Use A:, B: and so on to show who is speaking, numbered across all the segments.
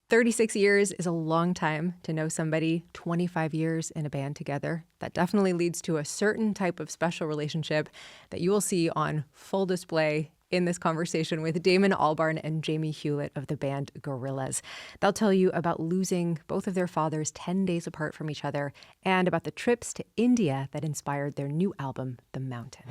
A: 36 years is a long time to know somebody. 25 years in a band together. That definitely leads to a certain type of special relationship that you will see on full display in this conversation with Damon Albarn and Jamie Hewlett of the band Gorillaz. They'll tell you about losing both of their fathers 10 days apart from each other and about the trips to India that inspired their new album, The Mountain.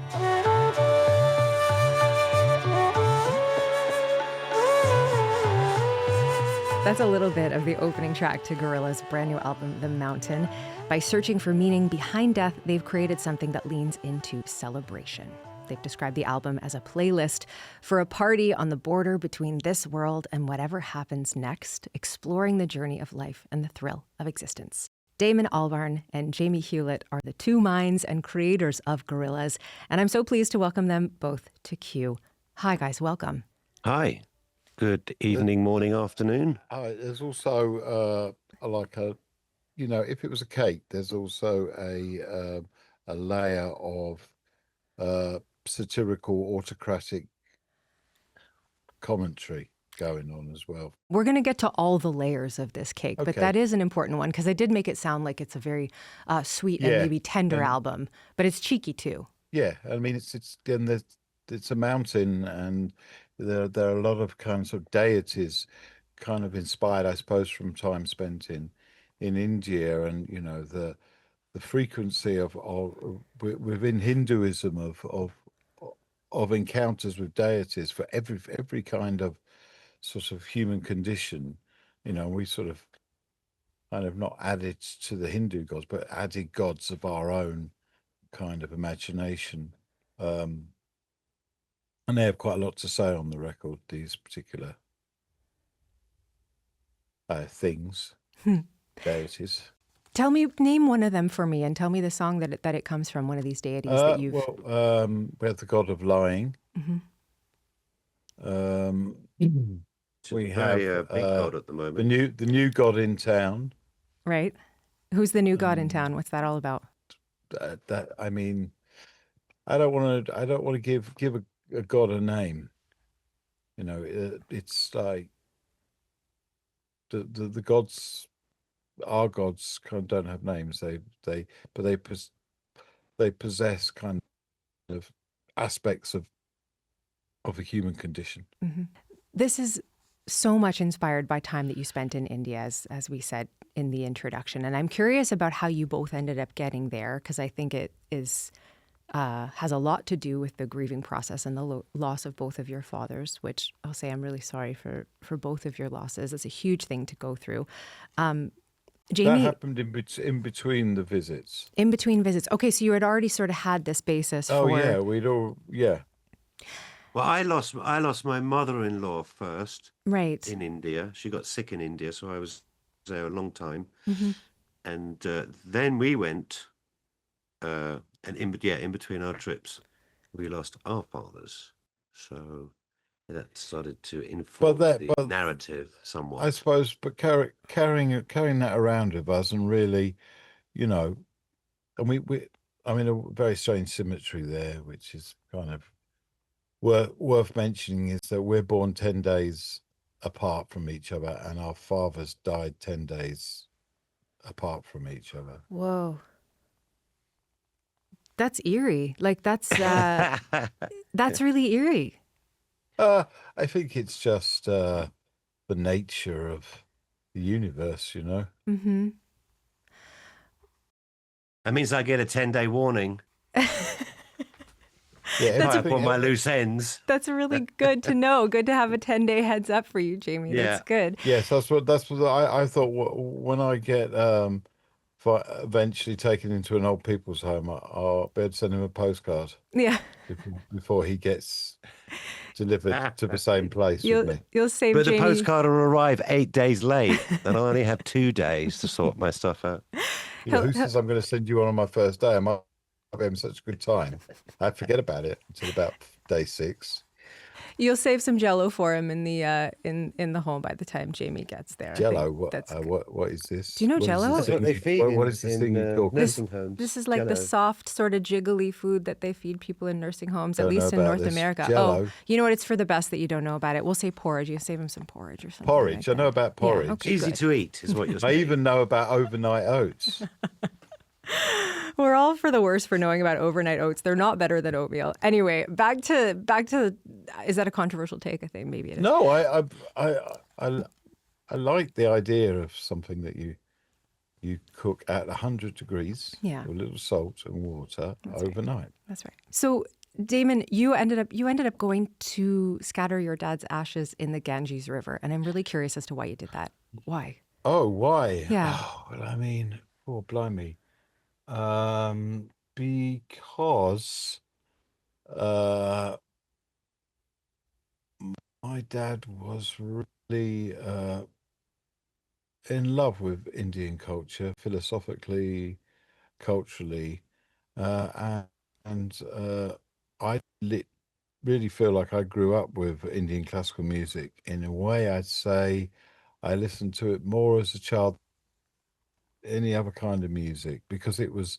A: That's a little bit of the opening track to Gorillaz' brand new album, The Mountain. By searching for meaning behind death, they've created something that leans into celebration. They've described the album as a playlist for a party on the border between this world and whatever happens next, exploring the journey of life and the thrill of existence. Damon Albarn and Jamie Hewlett are the two minds and creators of Gorillaz, and I'm so pleased to welcome them both to Q. Hi, guys. Welcome.
B: Hi. Good evening, morning, afternoon.
C: There's also if it was a cake, there's also a layer of satirical, autocratic commentary going on as well.
A: We're going to get to all the layers of this cake, but that is an important one because I did make it sound like it's a very sweet and maybe tender album, but it's cheeky too.
C: Yeah, I mean it's a mountain, and there are a lot of kinds of deities, kind of inspired, I suppose, from time spent in India, and the frequency of within Hinduism of encounters with deities for every kind of sort of human condition. We sort of kind of not added to the Hindu gods, but added gods of our own kind of imagination. And they have quite a lot to say on the record, these particular things, deities.
A: Name one of them for me, and tell me the song that it comes from, one of these deities that you've...
C: we have the god of lying. We have
B: a big god at the moment.
C: The new god in town.
A: Right. Who's the new god in town? What's that all about?
C: I mean, I don't want to give a god a name. It's like the gods, our gods, kind of don't have names. They possess kind of aspects of a human condition.
A: Mm-hmm. This is so much inspired by time that you spent in India, as we said in the introduction. And I'm curious about how you both ended up getting there, because I think it is has a lot to do with the grieving process and the loss of both of your fathers, which I'll say I'm really sorry for both of your losses. It's a huge thing to go through. Jamie,
C: that happened in between the visits.
A: In between visits. Okay, so you had already sort of had this basis for...
C: Oh, yeah,
B: Well, I lost my mother-in-law first.
A: Right.
B: In India. She got sick in India, so I was there a long time.
A: Mm-hmm.
B: And then we went... And in between our trips, we lost our fathers. So that started to inform the narrative somewhat.
C: I suppose, but carrying that around with us, and really, and a very strange symmetry there, which is kind of worth mentioning, is that we're born 10 days apart from each other, and our fathers died 10 days apart from each other.
A: Whoa. That's eerie. Like that's really eerie.
C: I think it's just the nature of the universe,
A: Mm-hmm.
B: That means I get a 10-day warning.
C: Yeah,
B: I put my loose ends.
A: That's really good to know. Good to have a 10-day heads up for you, Jamie.
B: Yeah.
A: That's good.
C: Yes, that's what I thought. When I get eventually taken into an old people's home, I'll be able to send him a postcard.
A: Yeah.
C: Before he gets delivered to the same place with me.
A: You'll save
B: But
A: Jamie.
B: the postcard will arrive 8 days late, and I'll only have 2 days to sort my stuff out.
C: Who says I'm going to send you one on my first day? I'm having such a good time. I forget about it until about day 6.
A: You'll save some Jello for him in the home by the time Jamie gets there.
C: Jello? What is this?
A: Do you know Jello?
B: That's what they feed
C: what is this thing you cook?
B: nursing homes.
A: This is like the
B: Jell-O.
A: soft, sort of jiggly food that they feed people in nursing homes, at
C: Don't know
A: least in
C: about
A: North
C: this.
A: America.
C: Jell-O.
A: Oh, you know what? It's for the best that you don't know about it. We'll say porridge. You save him some porridge or something.
C: Porridge.
A: Like
C: I know about porridge.
A: Yeah, okay,
B: Easy
A: good.
B: to eat is what you're
C: I
B: saying.
C: even know about overnight oats.
A: We're all for the worse for knowing about overnight oats. They're not better than oatmeal. Anyway, back to. Is that a controversial take? I think maybe it is.
C: No, I like the idea of something that you cook at 100 degrees
A: Yeah.
C: with a little salt and water overnight.
A: That's right. So, Damon, you ended up going to scatter your dad's ashes in the Ganges River, and I'm really curious as to why you did that. Why?
C: Oh, why?
A: Yeah.
C: Oh, well, I mean, oh, blimey. Because my dad was really in love with Indian culture, philosophically, culturally, and I really feel like I grew up with Indian classical music. In a way, I'd say I listened to it more as a child than any other kind of music because it was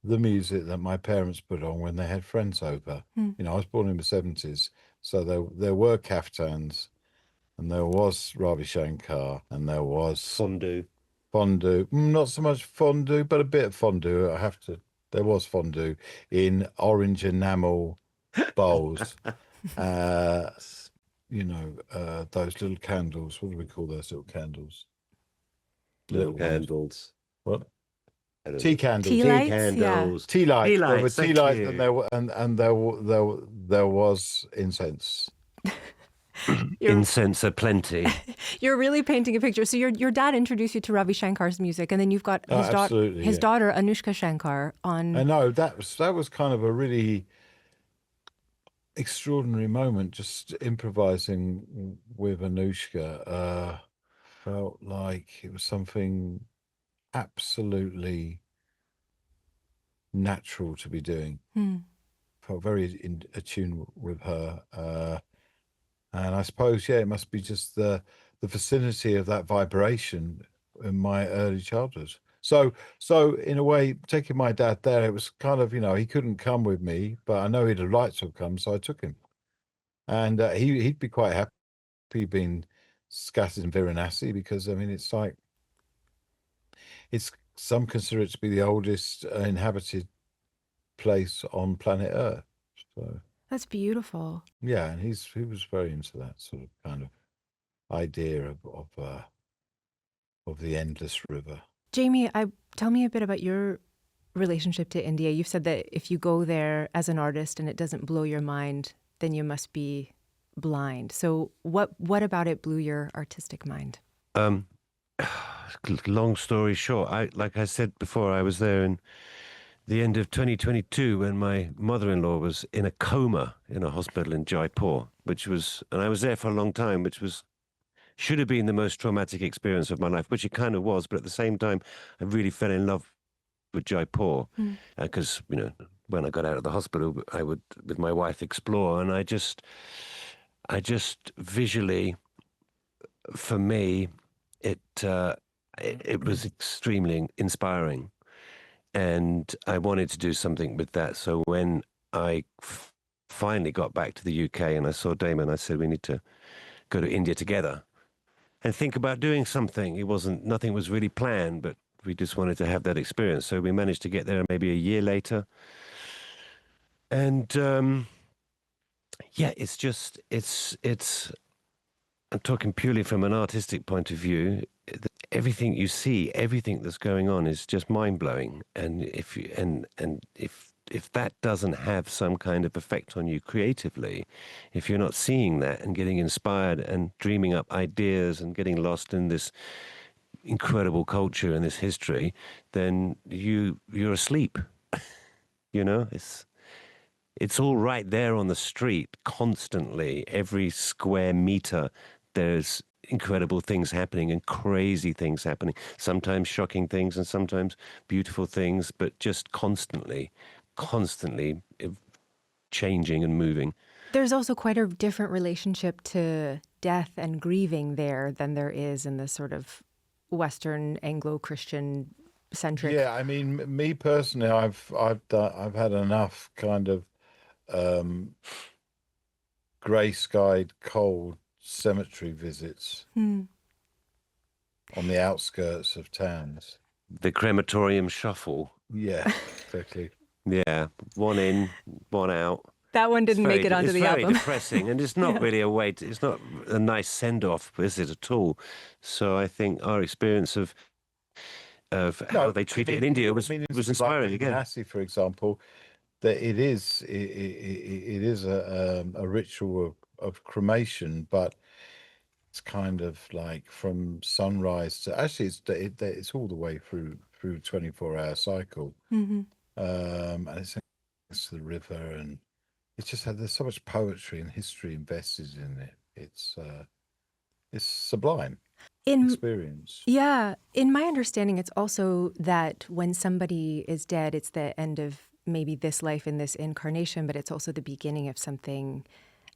C: the music that my parents put on when they had friends over. You know, I was born in the 70s, so there were kaftans, and there was Ravi Shankar, and there was
B: Fondue.
C: Not so much fondue, but a bit of fondue. There was fondue in orange enamel bowls. You know, those little candles. What do we call those little candles?
B: Little
C: ones.
B: candles.
C: What?
B: I don't
C: Tea
B: know.
C: candles.
A: Tea
B: Tea
A: lights,
B: candles.
C: Tea lights.
B: Tea
C: There were
B: lights,
C: tea
B: thank
C: lights,
B: you.
C: and there was incense.
B: Incense aplenty.
A: You're really painting a picture. So your dad introduced you to Ravi Shankar's music, and then you've got his
C: absolutely, yeah.
A: daughter Anushka Shankar on.
C: I know that was kind of a really extraordinary moment. Just improvising with Anushka felt like it was something absolutely natural to be doing. Felt very in tune with her, and I suppose it must be just the vicinity of that vibration in my early childhood. So in a way, taking my dad there, it was kind of, he couldn't come with me, but I know he'd have liked to have come, so I took him, and he'd be quite happy being scattered in Varanasi because I mean some consider it to be the oldest inhabited place on planet Earth. So
A: That's beautiful.
C: yeah, and he was very into that sort of kind of idea of the endless river.
A: Jamie, tell me a bit about your relationship to India. You've said that if you go there as an artist and it doesn't blow your mind, then you must be blind. So what about it blew your artistic mind?
B: Long story short, like I said before, I was there in the end of 2022 when my mother-in-law was in a coma in a hospital in Jaipur, and I was there for a long time, should have been the most traumatic experience of my life, which it kind of was, but at the same time, I really fell in love with Jaipur because, when I got out of the hospital, I would, with my wife, explore, and I just visually, for me, it was extremely inspiring, and I wanted to do something with that. So when I finally got back to the UK and I saw Damon, I said, we need to go to India together and think about doing something. Nothing was really planned, but we just wanted to have that experience. So we managed to get there maybe a year later. And it's I'm talking purely from an artistic point of view. Everything you see, everything that's going on is just mind-blowing. And if that doesn't have some kind of effect on you creatively, if you're not seeing that and getting inspired and dreaming up ideas and getting lost in this incredible culture and this history, then you're asleep. It's all right there on the street constantly. Every square meter, there's incredible things happening and crazy things happening. Sometimes shocking things and sometimes beautiful things, but just constantly changing and moving.
A: There's also quite a different relationship to death and grieving there than there is in the sort of Western Anglo-Christian centric.
C: Yeah, I mean, me personally, I've had enough kind of grey-skied, cold cemetery visits on the outskirts of towns.
B: The crematorium shuffle.
C: Yeah, exactly.
B: Yeah, one in, one out.
A: That one didn't make it onto the album.
B: It's very depressing, and it's not really a way to, it's not a nice send-off, is it, at all? So I think our experience of how they treat it in India was inspiring
C: like
B: again.
C: Nasi, for example, that it is a ritual of cremation, but it's kind of like from sunrise to actually it's all the way through 24-hour cycle, and it's next to the river, and it's just there's so much poetry and history invested in it. It's sublime experience.
A: Yeah, in my understanding, it's also that when somebody is dead, it's the end of maybe this life in this incarnation, but it's also the beginning of something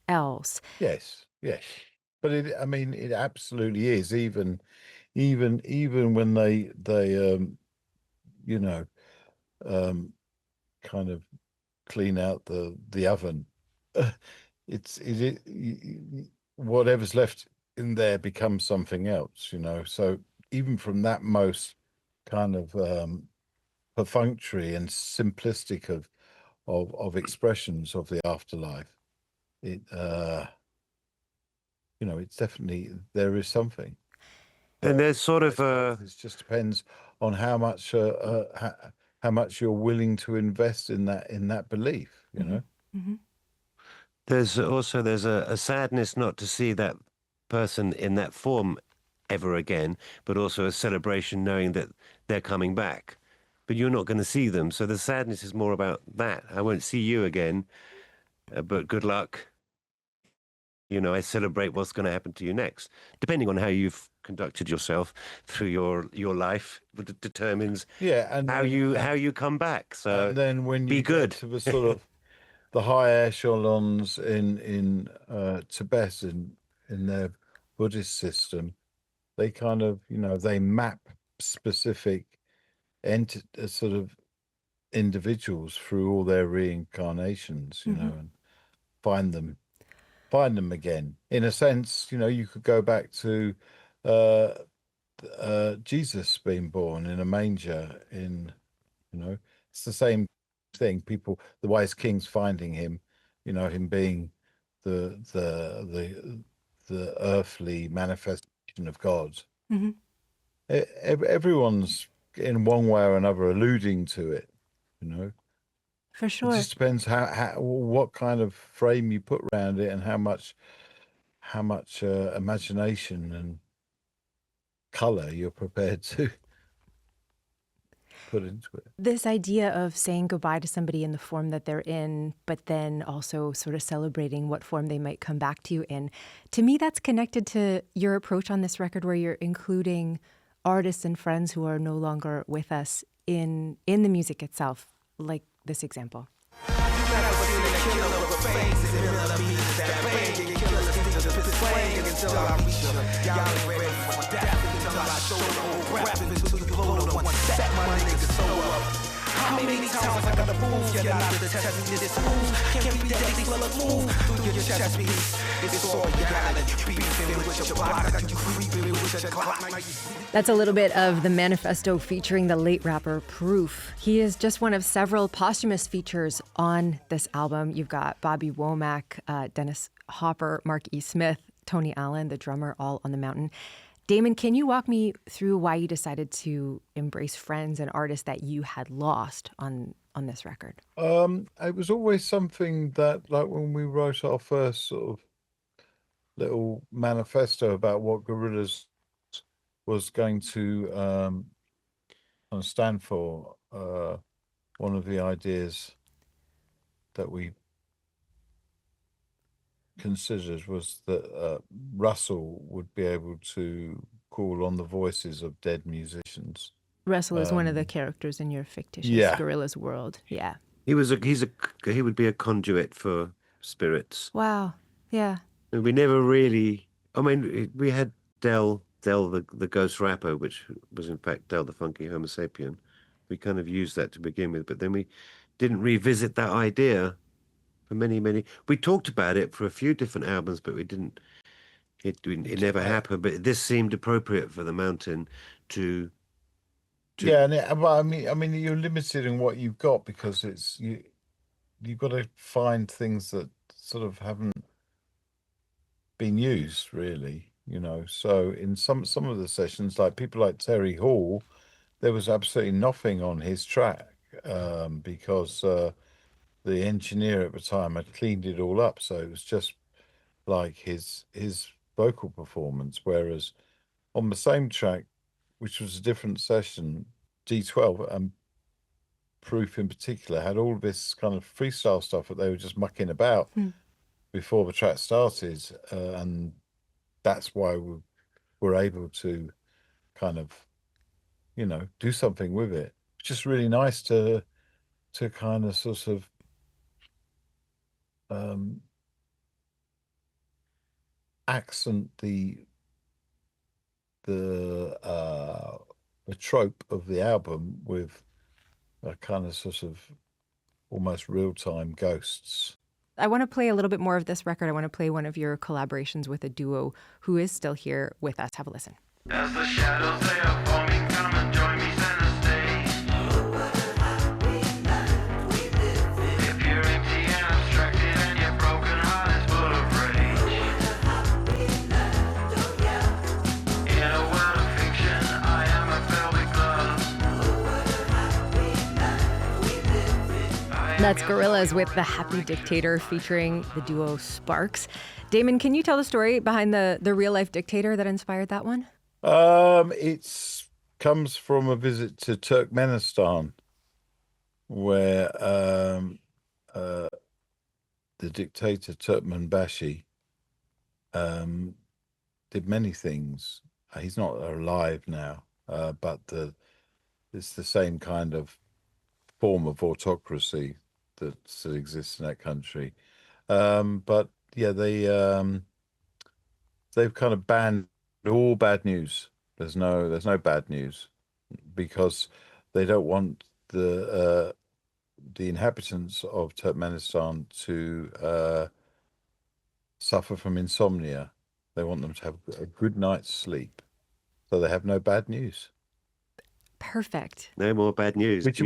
A: else.
C: Yes, yes. But it absolutely is. Even when they kind of clean out the oven, whatever's left in there becomes something else. So even from that most kind of perfunctory and simplistic of expressions of the afterlife, it's definitely, there is something.
B: And there's sort of
C: it just depends on how much you're willing to invest in that belief,
B: There's a sadness not to see that person in that form ever again, but also a celebration knowing that they're coming back. But you're not going to see them, so the sadness is more about that. I won't see you again, but good luck. I celebrate what's going to happen to you next. Depending on how you've conducted yourself through your life, it determines how you come back. So
C: and then when
B: be
C: you
B: good.
C: get to the sort of the high echelons in Tibet in their Buddhist system, they kind of they map specific sort of individuals through all their reincarnations, and find them again. In a sense, you could go back to Jesus being born in a manger it's the same thing. People, the wise kings finding him, him being the earthly manifestation of God. Everyone's in one way or another alluding to it,
A: For sure.
C: It just depends what kind of frame you put around it and how much imagination and color you're prepared to put into it.
A: This idea of saying goodbye to somebody in the form that they're in, but then also sort of celebrating what form they might come back to you in. To me, that's connected to your approach on this record, where you're including artists and friends who are no longer with us in the music itself, like this example. How many times I gotta prove you're not the test me this move? Can't be deadly, slow move through your chest piece. It's all you gotta beefing with your block, got you creeping with your clock. That's a little bit of the manifesto featuring the late rapper Proof. He is just one of several posthumous features on this album. You've got Bobby Womack, Dennis Hopper, Mark E. Smith, Tony Allen, the drummer, all on the mountain. Damon, can you walk me through why you decided to embrace friends and artists that you had lost on this record?
C: It was always something that, like when we wrote our first sort of little manifesto about what Gorillaz was going to stand for, one of the ideas that we considered was that Russell would be able to call on the voices of dead musicians.
A: Russell is one of the characters in your fictitious Gorillaz world. Yeah.
B: He would be a conduit for spirits.
A: Wow. Yeah.
B: And we never really, I mean, we had Del the ghost rapper, which was in fact Del the funky Homo sapien. We kind of used that to begin with, but then we didn't revisit that idea for many. We talked about it for a few different albums, but we didn't. It never happened. But this seemed appropriate for the Mountain to.
C: Yeah, and but I mean, you're limited in what you've got because you've got to find things that sort of haven't been used really, you know. So in some of the sessions, like people like Terry Hall, there was absolutely nothing on his track because the engineer at the time had cleaned it all up, so it was just like his vocal performance. Whereas on the same track, which was a different session, D12 and Proof in particular had all this kind of freestyle stuff that they were just mucking about before the track started, and that's why we were able to kind of, you know, do something with it. It's just really nice to kind of sort of accent the trope of the album with a kind of sort of almost real-time ghosts.
A: I want to play a little bit more of this record. I want to play one of your collaborations with a duo who is still here with us. Have a listen.
D: As the shadows they are forming, come and join me center stage. If you're empty and abstracted and your broken heart is full of rage. In a world of fiction, I am a velvet glove.
A: That's Gorillaz with The Happy Dictator featuring the duo Sparks. Damon, can you tell the story behind the real-life dictator that inspired that one?
C: It comes from a visit to Turkmenistan, where the dictator Turkmenbashi did many things. He's not alive now, but it's the same kind of form of autocracy that still exists in that country. But yeah, they've kind of banned all bad news. There's no bad news because they don't want the inhabitants of Turkmenistan to suffer from insomnia. They want them to have a good night's sleep, so they have no bad news.
A: Perfect.
B: No more bad news.
C: Which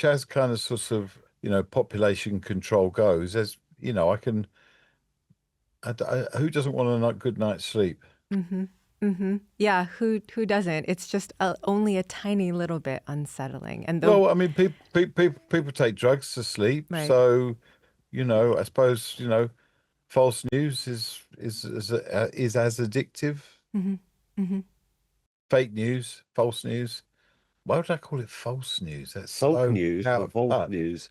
C: as kind of sort of, you know, population control goes, as you know, who doesn't want a good night's sleep?
A: Mm-hmm. Mm-hmm. Yeah, who doesn't? It's just only a tiny little bit unsettling. And
C: well, I mean, people take drugs to sleep,
A: right.
C: So you know, I suppose, you know, false news is as addictive.
A: Mm-hmm. Mm-hmm.
C: Fake news, false news. Why would I call it false news? That's
B: false news. False news.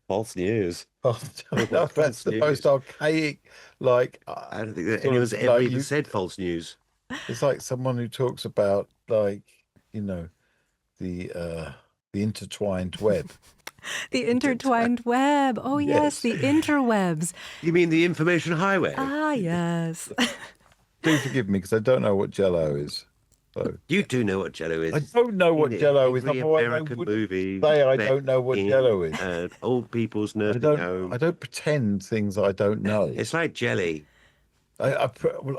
B: False news.
C: That's the most archaic. Like,
B: I don't think that anyone's ever even said false news.
C: It's like someone who talks about, like, you know, the intertwined web.
A: The intertwined web. Oh yes, the interwebs.
B: You mean the information highway?
A: Ah yes.
C: Do forgive me because I don't know what Jello is. So.
B: You do know what Jello is.
C: I don't know what Jello is.
B: American movie.
C: Say I don't know what Jello is.
B: Old people's nursing home.
C: I don't pretend things I don't know.
B: It's like jelly.
C: Well,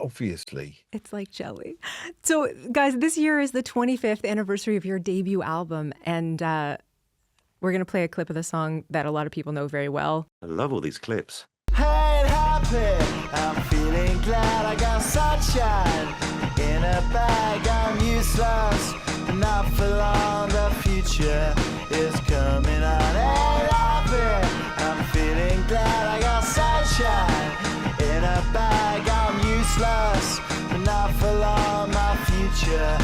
C: obviously.
A: It's like jelly. So, guys, this year is the 25th anniversary of your debut album, and we're going to play a clip of the song that a lot of people know very well.
B: I love all these clips.
D: Hey, happy, I'm feeling glad I got sunshine in a bag. I'm useless, not for long. The future is coming on. Hey, happy, I'm feeling glad I got sunshine in a bag. I'm useless, not for long. My future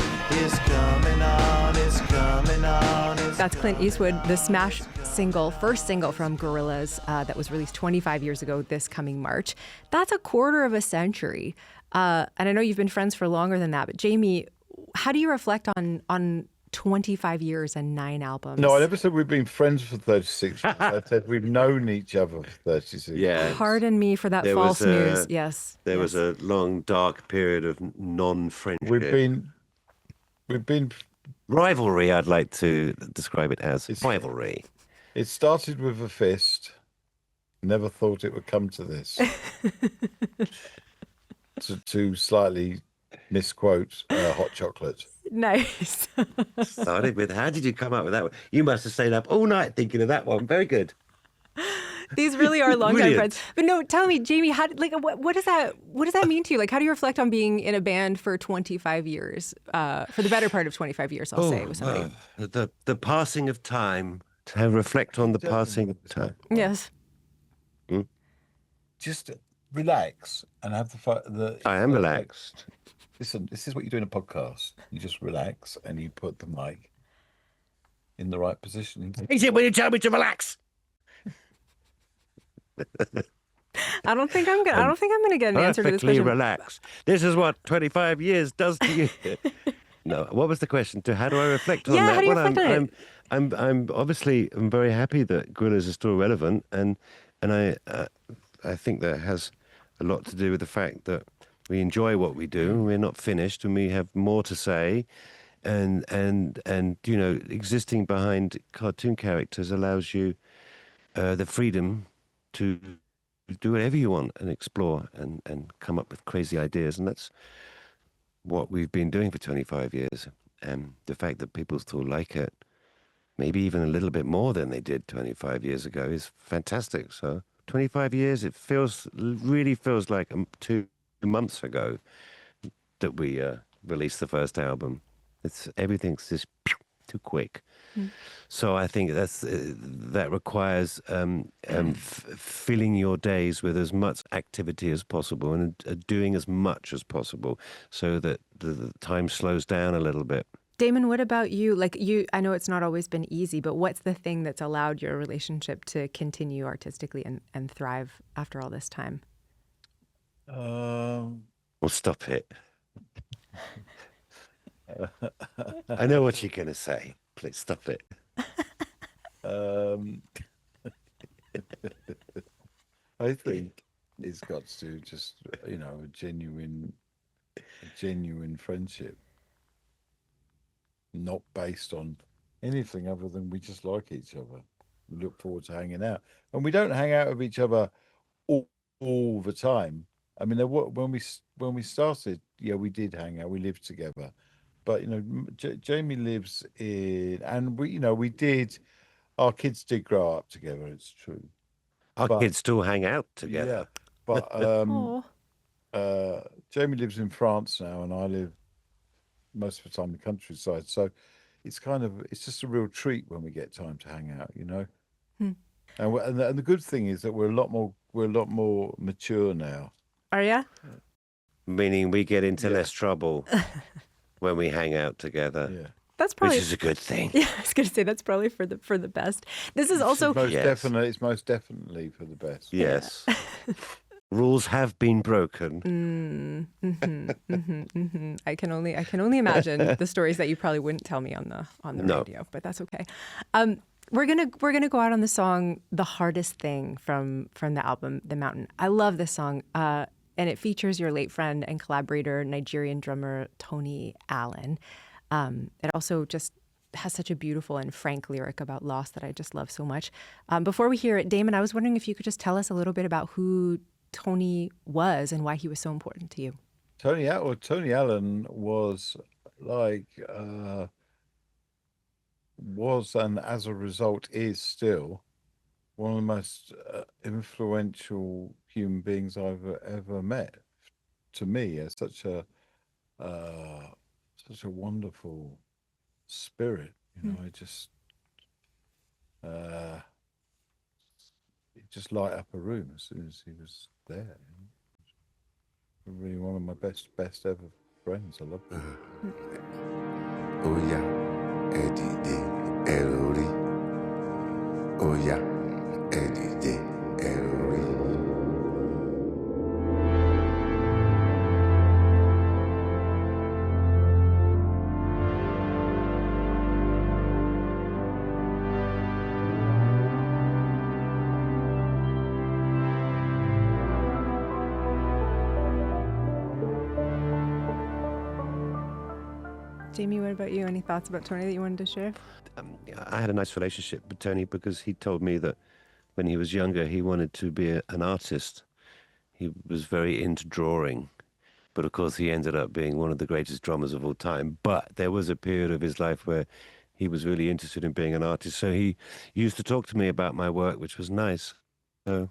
D: is coming on. It's coming on.
A: That's Clint Eastwood, the smash single, first single from Gorillaz that was released 25 years ago this coming March. That's a quarter of a century. And I know you've been friends for longer than that, but Jamie, how do you reflect on 25 years and 9 albums.
C: No, I never said we've been friends for 36 years. I said we've known each other for 36
B: Yeah.
C: years.
A: Pardon me for that false news. Yes.
B: There was a long, dark period of non-friendship.
C: We've been
B: rivalry, I'd like to describe it as. Rivalry.
C: It started with a fist. Never thought it would come to this. to slightly misquote hot chocolate.
A: Nice.
B: Started with, how did you come up with that one? You must have stayed up all night thinking of that one. Very good.
A: These really are longtime friends. But no, tell me, Jamie, what does that mean to you? Like, how do you reflect on being in a band for 25 years, for the better part of 25 years, I'll say, with somebody?
B: The passing of time, to reflect on the passing of time.
A: Yes.
C: Just relax and have the
B: I am relaxed.
C: Listen, this is what you do in a podcast. You just relax and you put the mic in the right position.
B: Is it when you tell me to relax?
A: I don't think I'm gonna get an answer to this question.
B: Relax. This is what 25 years does to you. No, what was the question? How do I reflect on that?
A: How do you reflect on it?
B: I'm obviously very happy that Gorillaz is still relevant, and I think that has a lot to do with the fact that we enjoy what we do, and we're not finished, and we have more to say, and you know, existing behind cartoon characters allows you the freedom to do whatever you want and explore and come up with crazy ideas, and that's what we've been doing for 25 years. And the fact that people still like it, maybe even a little bit more than they did 25 years ago, is fantastic. So 25 years, it really feels like 2 months ago that we released the first album. Everything's just too quick. So I think that requires filling your days with as much activity as possible and doing as much as possible, so that the time slows down a little bit.
A: Damon, what about you? I know it's not always been easy, but what's the thing that's allowed your relationship to continue artistically and thrive after all this time?
B: Well, stop it. I know what you're going to say. Please stop it.
C: I think it's got to just, you know, a genuine friendship, not based on anything other than we just like each other. We look forward to hanging out, and we don't hang out with each other all the time. I mean, when we started, yeah, we did hang out. We lived together. But, you know, Jamie lives in, and our kids did grow up together, it's true.
B: Our kids still hang out together.
C: Yeah, but Jamie lives in France now, and I live most of the time in the countryside. So it's just a real treat when we get time to hang out, you know. And the good thing is that we're a lot more mature now.
A: Are ya?
B: Meaning we get into less trouble when we hang out together.
C: Yeah.
A: That's probably,
B: which is a good thing.
A: Yeah, I was going to say that's probably for the best. This is also
C: it's most definitely for the best.
B: Yes. Rules have been broken.
A: I can only imagine the stories that you probably wouldn't tell me on the radio, but that's okay. We're gonna go out on the song "The Hardest Thing" from the album "The Mountain." I love this song, and it features your late friend and collaborator, Nigerian drummer Tony Allen. It also just has such a beautiful and frank lyric about loss that I just love so much. Before we hear it, Damon, I was wondering if you could just tell us a little bit about who Tony was and why he was so important to you.
C: Tony Allen was and as a result is still one of the most influential human beings I've ever met. To me, as such a wonderful spirit, you know. It just light up a room as soon as he was there. You know? Really one of my best ever friends. I love him.
E: Oh yeah, Eddie Ellery. Oh yeah, Eddie Ellery.
A: Jamie, what about you? Any thoughts about Tony that you wanted to share?
B: I had a nice relationship with Tony because he told me that when he was younger, he wanted to be an artist. He was very into drawing, but of course he ended up being one of the greatest drummers of all time. But there was a period of his life where he was really interested in being an artist. So he used to talk to me about my work, which was nice. So,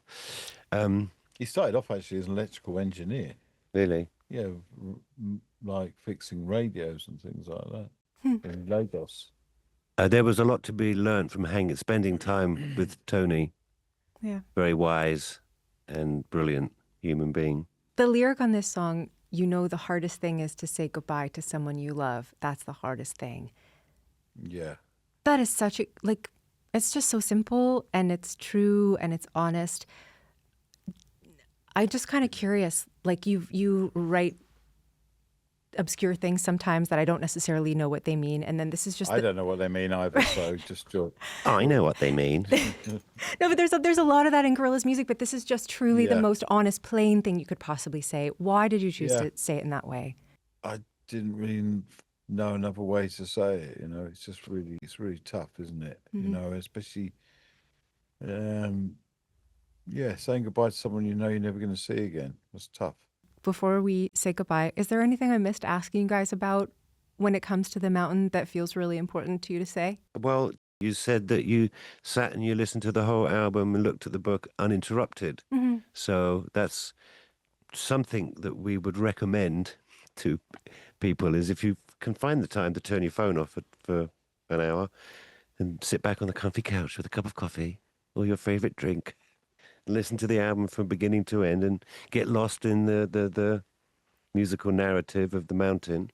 C: He started off actually as an electrical engineer.
B: really,
C: Yeah, like fixing radios and things like that in Lagos.
B: there was a lot to be learned from spending time with Tony.
A: Yeah.
B: Very wise and brilliant human being.
A: The lyric on this song, you know, the hardest thing is to say goodbye to someone you love. That's the hardest thing.
C: Yeah.
A: That is such a, like, it's just so simple and it's true and it's honest. I'm just kind of curious, like you write obscure things sometimes that I don't necessarily know what they mean. And then this is just,
C: I don't know what they mean either, so just joke.
B: I know what they mean.
A: no, but there's a lot of that in Gorillaz music, but this is just truly the
C: Yeah.
A: most honest, plain thing you could possibly say. Why did you choose
C: Yeah.
A: to say it in that way?
C: I didn't really know another way to say it, you know. It's just really, it's really tough, isn't it? You know, especially, yeah, saying goodbye to someone you know you're never going to see again. It's tough.
A: Before we say goodbye, is there anything I missed asking you guys about when it comes to the mountain that feels really important to you to say?
B: Well, you said that you sat and you listened to the whole album and looked at the book uninterrupted. So that's something that we would recommend to people is if you can find the time to turn your phone off for an hour and sit back on the comfy couch with a cup of coffee or your favorite drink, listen to the album from beginning to end and get lost in the musical narrative of the mountain.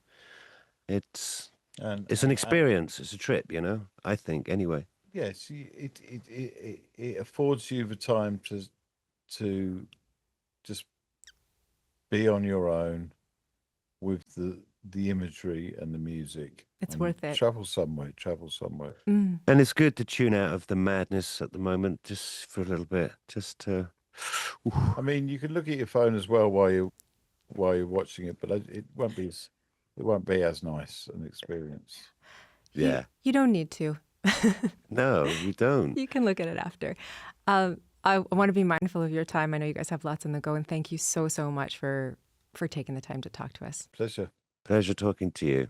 B: It's an experience. It's a trip, you know, I think, anyway.
C: Yes, it affords you the time to just be on your own with the imagery and the music.
A: It's
C: and
A: worth it.
C: Travel somewhere.
A: Mm.
B: And it's good to tune out of the madness at the moment, just for a little bit, just to...
C: I mean, you can look at your phone as well while you're watching it, but it won't be as nice an experience.
B: Yeah.
A: You don't need to.
B: No, you don't.
A: You can look at it after. I want to be mindful of your time. I know you guys have lots on the go, and thank you so much for taking the time to talk to us.
C: Pleasure.
B: Pleasure talking to you.